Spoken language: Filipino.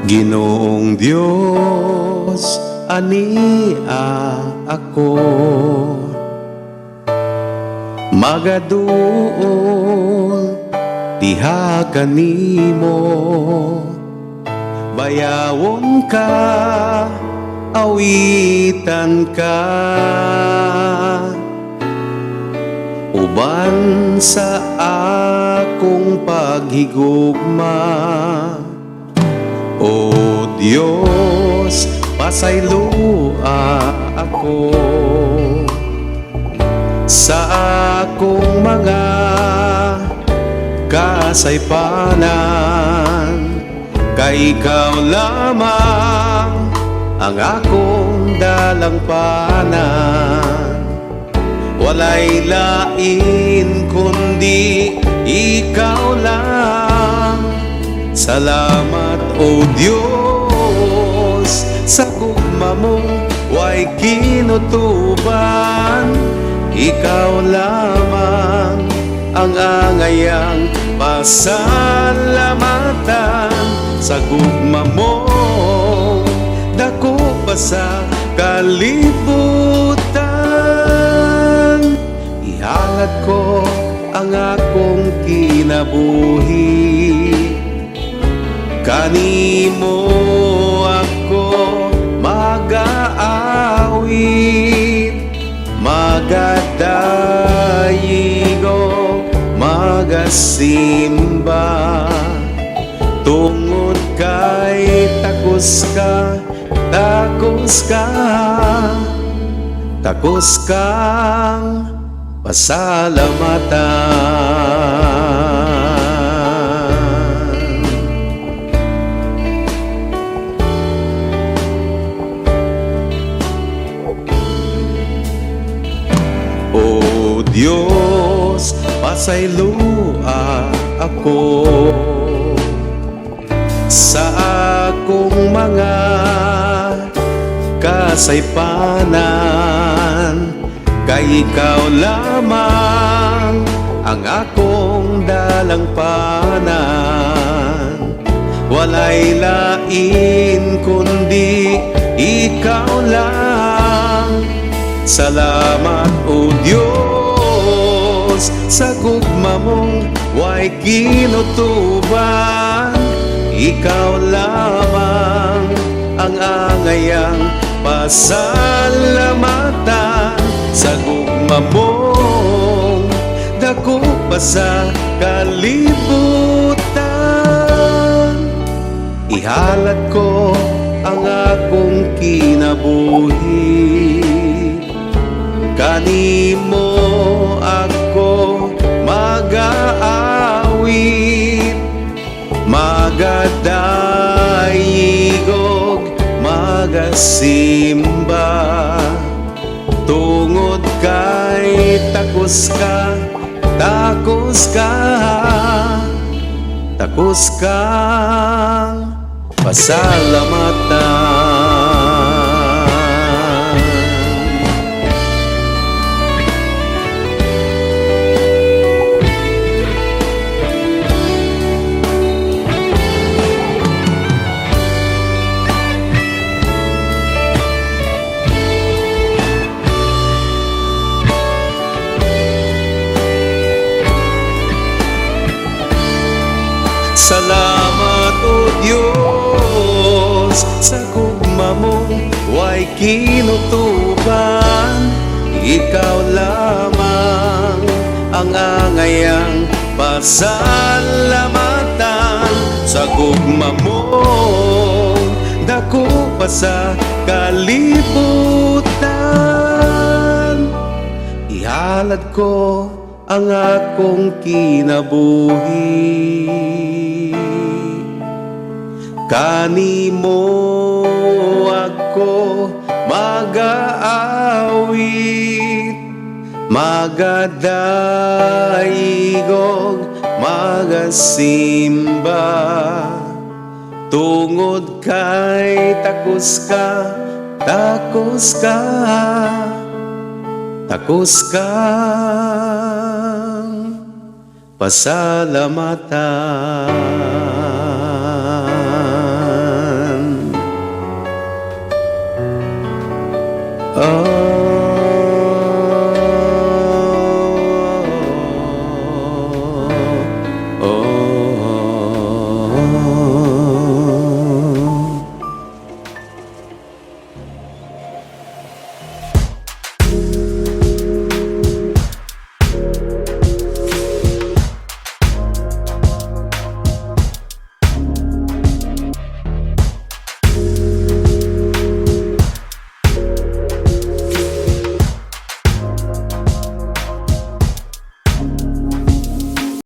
Ginoong Diyos, ania ako magaduol diha kanimo. Bayawon ka, awitan ka, uban sa akong paghigugma. O Diyos, pasaylua ako sa akong mga kasaypanan. Kay ikaw lamang ang akong dalangpanan. Walay lain kundi ikaw lang. Salamat o Diyos, sa gugma mo way kinutuban. Ikaw lamang ang angayang pasalamatan. Sa gugma mo dako pa sa kalibutan. Ihalad ko ang akong kinabuhi, kanimo ako mag-aawit, magadayigo, magasimba. Tungod kay takos ka, takos ka, takos kang pasalamatan. O Diyos, pasaylua ako sa akong mga kasaypanan. Kay ikaw lamang ang akong dalangpanan. Walay lain kundi ikaw lang. Salamat o Diyos, sa gugma mong way kinutuban. Ikaw lamang ang angayang pasalamatan. Sa gugma mong dako pa sa kalibutan. Ihalad ko ang akong kinabuhi, kanimo ako mag-aawit, magadayigog, magasimba. Tungod kay takos ka, takos ka, takos kang pasalamatan. Salamat o Diyos, sa gugma mong way kinutuban. Ikaw lamang ang angayang pasalamatan. Sa gugma mong dako pa sa kalibutan. Ihalad ko ang akong kinabuhi, kanimo ako mag-aawit, magadayigog, magasimba. Tungod kay takos ka, takos ka, takos kang pasalamatan.